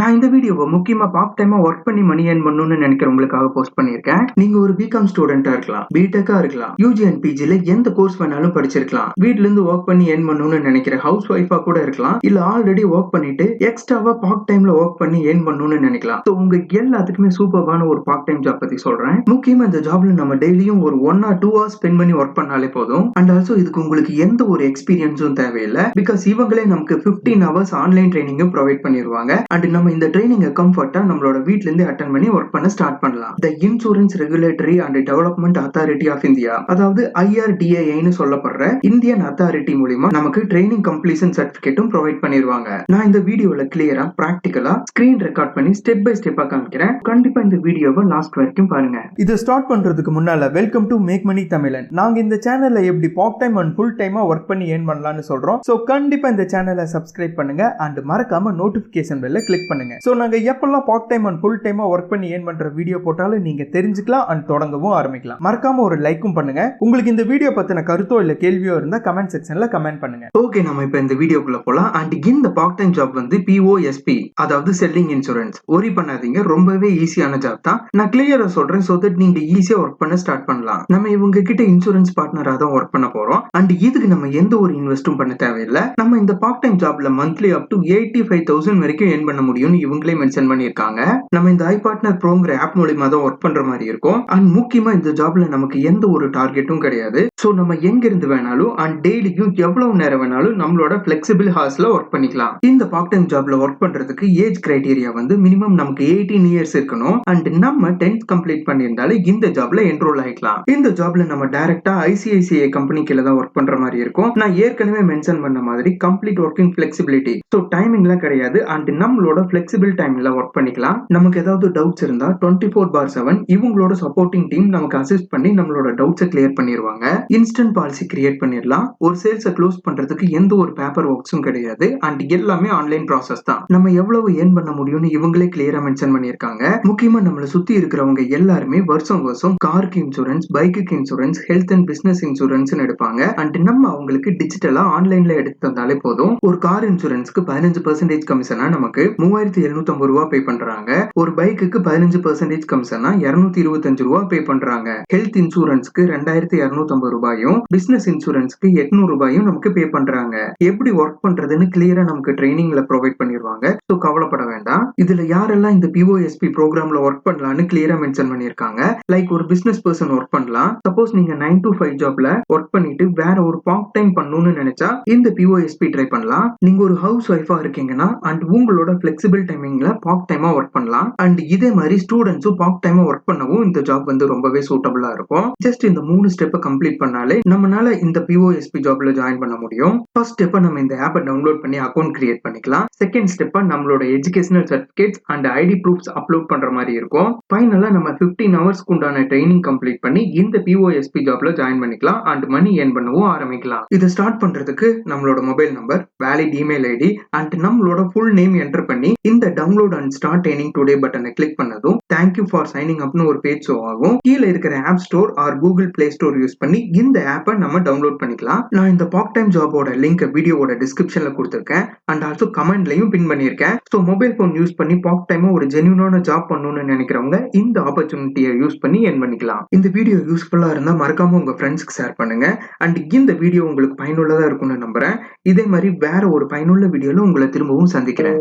நான் இந்த வீடியோவை முக்கியமா பார்ட் டைமா ஒர்க் பண்ணி மணி ஏர்ன் பண்ணணும்னு நினைக்கிறவங்களுக்காக போஸ்ட் பண்ணியிருக்கேன். நீங்க ஒரு பிகாம் ஸ்டூடெண்டா இருக்கலாம், பிடெக்கா இருக்கலாம், யூஜி அண்ட் பிஜில எந்த கோர்ஸ் வேணாலும் படிச்சிருக்கலாம். வீட்ல இருந்து ஒர்க் பண்ணி ஏர்ன் பண்ணணும்னு நினைக்கிற ஹவுஸ் ஒய்ஃபா கூட இருக்கலாம், இல்ல ஆல்ரெடி ஒர்க் பண்ணிட்டு எக்ஸ்ட்ராவா பார்ட் டைம்ல ஒர்க் பண்ணி ஏர்ன் பண்ணணும்னு நினைக்கலாம். ஸோ உங்க எல்லாத்துக்குமே சூப்பரான ஒரு பார்ட் டைம் ஜாப் பத்தி சொல்றேன். முக்கியமா இந்த ஜாப்ல நம்ம டெய்லியும் ஒரு 1 or 2 hours ஸ்பெண்ட் பண்ணி ஒர்க் பண்ணாலே போதும். அண்ட் ஆல்சோ இதுக்கு உங்களுக்கு எந்த ஒரு எக்ஸ்பீரியன்ஸும் தேவையில்லை. பிகாஸ் இவங்களே நமக்கு 15 hours ஆன்லைன் ட்ரைனிங்கும் ப்ரொவைட் பண்ணிடுவாங்க. அண்ட் நம்ம இந்த ட்ரைனிங்கை கம்ஃபர்ட்டா நம்மளோட வீட்ல இருந்து அட்டெண்ட் பண்ணி ஒர்க் பண்ண ஸ்டார்ட் பண்ணலாம். The insurance regulatory and development authority of India, அதாவது IRDAI சொல்லப்படுற இந்தியன் அத்தாரிட்டி மூலமா நமக்கு ட்ரைனிங் கம்ப்ளீஷன் சர்டிபிகேட்டும் ப்ரொவைட் பண்ணிடுவாங்க. நான் இந்த வீடியோல கிளியரா பிராக்டிகலா ஸ்கிரீன் ரெக்கார்ட் பண்ணி ஸ்டெப் பை ஸ்டெப்பா காமிக்கிறேன். கண்டிப்பா இந்த வீடியோவை லாஸ்ட் வரைக்கும் பாருங்க. இதை ஸ்டார்ட் பண்றதுக்கு முன்னால வெல்கம் டு மேக் மணி தமிழன். நாங்க இந்த சேனல்ல எப்படி பார்ட் டைம் அண்ட் ஃபுல் டைமா ஒர்க் பண்ணி ஏர்ன் பண்ணலாம்னு சொல்றோம். சோ கண்டிப்பா இந்த சேனலை சப்ஸ்கிரைப் பண்ணுங்க அண்ட் மறக்காம நோட்டிபிகேஷன் பெல்ல கிளிக் பண்ணுங்க. சோ நாங்க எப்பெல்லாம் பார்ட் டைம் அண்ட் ஃபுல் டைமா ஒர்க் பண்ணி ஏர்ன் பண்ற வீடியோ போட்டாலும் நீங்க தெரிஞ்சுக்கலாம் அண்ட் தொடங்கவும் ஆரம்பிக்கலாம். மறக்காம ஒரு லைக்கும் பண்ணுங்க. உங்களுக்கு இந்த வீடியோ பத்தின கருத்தோ இல்ல கேள்வியோ இருந்தா கமெண்ட் செக்ஷன்ல கமெண்ட் பண்ணுங்க. ஓகே, நம்ம இப்ப இந்த வீடியோக்குள்ள போலாம். அண்ட் இந்த பார்ட் டைம் ஜாப் வந்து POSP, அதாவது செல்லிங் இன்சூரன்ஸ். ஒரி பண்ணாதீங்க, ரொம்பவே ஈஸியான ஜாப் தான். நான் கிளியரா சொல்றேன் சோ தட் நீங்க ஈஸியா ஒர்க் பண்ண ஸ்டார்ட் பண்ணலாம். நம்ம இவங்க கிட்ட இன்சூரன்ஸ் பார்ட்னரா தான் ஒர்க் பண்ண போறோம். அண்ட் இதுக்கு நம்ம எந்த ஒரு இன்வெஸ்டும் பண்ண தேவையில்லை. நம்ம இந்த பார்ட் டைம் ஜாப்ல மந்த்லி அப் டு 85,000 வரைக்கும் ஏர்ன் பண்ண முடியும்னு இவங்களே மென்ஷன் பண்ணிருக்காங்க. நம்ம இந்த iPartner Proங்கிற ஆப் மூலமா தான் ஒர்க் பண்ற மாதிரி இருக்கும். அண்ட் முக்கியமா இந்த ஜாப்ல நமக்கு எந்த ஒரு டார்கெட்டும் கிடையாது. சோ நம்ம எங்க இருந்து வேணாலும் அண்ட் டெய்லியும் எவ்வளவு நேரம் வேணாலும் நம்மளோட பிளெக்சிபிள் ஹார்ஸ்ல ஒர்க் பண்ணிக்கலாம். இந்த பார்ட் டைம் ஜாப்ல ஒர்க் பண்றதுக்கு ஏஜ் கிரைடீரியா வந்து மினிமம் நமக்கு 18 இயர்ஸ் இருக்கணும். அண்ட் நம்ம 10th கம்ப்ளீட் பண்ணியிருந்தாலே இந்த ஜாப்ல என்ரோல் ஆயிக்கலாம். இந்த ஜாப்ல நம்ம டைரக்டா ICICI கம்பெனி கீழ தான் ஒர்க் பண்ற மாதிரி இருக்கும். நான் ஏற்கனவே மென்ஷன் பண்ண மாதிரி கம்ப்ளீட் ஒர்க்கிங் பிளெக்சிபிலிட்டி, சோ டைமிங்லாம் கிடையாது. அண்ட் நம்மளோட பிளெக்சிபிள் டைம்ல ஒர்க் பண்ணிக்கலாம். நமக்கு ஏதாவது டவுட்ஸ் இருந்தா 24/7 இவங்களோட சப்போர்ட்டிங் டீம் நமக்கு அசிஸ்ட் பண்ணி நம்மளோட டவுட்ஸை கிளியர் பண்ணிடுவாங்க. இன்ஸ்டன்ட் பாலிசி கிரியேட் பண்ணிடலாம். ஒரு சேல்ஸை க்ளோஸ் பண்றதுக்கு எந்த ஒரு பேப்பர் ஒர்க்ஸும் கிடையாது. அண்ட் எல்லாமே ஆன்லைன் ப்ராசஸ் தான். நம்ம எவ்வளவு ஏர்ன் பண்ண முடியும்னு இவங்களே கிளியரா மென்ஷன் பண்ணிருக்காங்க. முக்கியமா நம்மளை சுத்தி இருக்கிறவங்க எல்லாருமே வருஷம் வருஷம் காருக்கு இன்சூரன்ஸ், பைக்குக்கு insurance, health and business insurance எடுப்பாங்க. அண்ட் நம்ம அவங்களுக்கு டிஜிட்டலா ஆன்லைன்ல எடுத்து தந்தாலே போதும். ஒரு கார் இன்சூரன்ஸ்க்கு 15% கமிஷனா நமக்கு 3750 ரூபாய் பே பண்றாங்க. ஒரு பைக்குக்கு 15% கமிஷனா 225 ரூபாய் பே பண்றாங்க. ஹெல்த் இன்சூரன்ஸ்க்கு 2250 ரூபாயும், பிசினஸ் இன்சூரன்ஸ்க்கு 800 ரூபாயும் நமக்கு பே பண்றாங்க. எப்படி ஒர்க் பண்றதுன்னு கிளியரா நமக்கு ட்ரைனிங்ல ப்ரொவைட் பண்ணிடுவாங்க. சோ கவலைப்பட வேண்டாம். இதுல யாரெல்லாம் இந்த POSP ப்ரோக்ராம்ல ஒர்க் பண்ணலாம்னு கிளியரா மென்ஷன் பண்ணிருக்காங்க. லைக் ஒரு பிசினஸ் பர்சன் ஒர்க் பண்ணலாம். சப்போஸ் நீங்க 9 to 5 ஜாப்ல ஒர்க் பண்ணிட்டு வேற ஒரு பார்ட் டைம் பண்ணணும்னு நினைச்சா இந்த POSP ட்ரை பண்ணலாம். நீங்க ஒரு ஹவுஸ் ஒய்ஃபா இருக்கீங்கன்னா அண்ட் உங்களோட பிளெக்சிபிள் டைமிங்ல பார்ட் டைமா ஒர்க் பண்ணலாம். அண்ட் இதே மாதிரி ஸ்டூடெண்ட்ஸும் பார்ட் டைமா ஒர்க் பண்ணவும் இந்த ஜாப் வந்து ரொம்பவே சூட்டபிளா இருக்கும். ஜஸ்ட் இந்த 3 ஸ்டெப்பை கம்ப்ளீட் பண்ணாலே நம்மளால இந்த POSP ஜாப்ல ஜாயின் பண்ண முடியும். ஃபர்ஸ்ட் ஸ்டெப்பை நம்ம இந்த ஆப்பை டவுன்லோட் பண்ணி அக்கௌண்ட் கிரியேட் பண்ணிக்கலாம். செகண்ட் ஸ்டெப்பை நம்மளோட educational certificates and ID proofs upload பண்ற மாதிரி இருக்கும். ஃபைனலா நம்ம 15 ஹவர்ஸ்க்கு உண்டான ட்ரைனிங் கம்ப்ளீட் பண்ணி இந்த POSP ஜாப்ல ஜாயின் பண்ணிக்கலாம் அண்ட் மணி ஏர்ன் பண்ணவும் ஆரம்பிக்கலாம். இதை ஸ்டார்ட் பண்றதுக்கு நம்மளோட mobile number, valid email ID and நம்மளோட ஃபுல் நேம் என்டர் பண்ணி இந்த download and start earning today பட்டனை கிளிக் பண்ணதும் தேங்க்யூ ஃபார் சைனிங் அப்னு ஒரு பேஜ் ஷோ ஆகும். கீழே இருக்கிற app store or Google play store use பண்ணி இந்த ஆப்பை நம்ம டவுன்லோட் பண்ணிக்கலாம். நான் இந்த பார்ட் டைம் ஜாபோட லிங்க் வீடியோவோட டிஸ்கிரிப்ஷன்ல கொடுத்திருக்கேன் அண்ட் ஆல்சோ கமெண்ட்லயும் பின் பண்ணிருக்கேன். ஸோ மொபைல் போன் யூஸ் பண்ணி பார்ட் டைமா ஒரு ஜென்யூனான ஜாப் பண்ணணும்னு நினைக்கிறவங்க இந்த ஆப்பர்ச்சுனிட்டியை யூஸ் பண்ணி ஏர்ன் பண்ணிக்கலாம். இந்த வீடியோ யூஸ்ஃபுல்லா இருந்தா மறக்காம உங்க ஃப்ரெண்ட்ஸ்க்கு ஷேர் பண்ணுங்க. அண்ட் இந்த வீடியோ உங்களுக்கு பயனுள்ளதா இருக்கும்னு நம்புறேன். இதே மாதிரி வேற ஒரு பயனுள்ள வீடியோல உங்களை திரும்பவும் சந்திக்கிறேன்.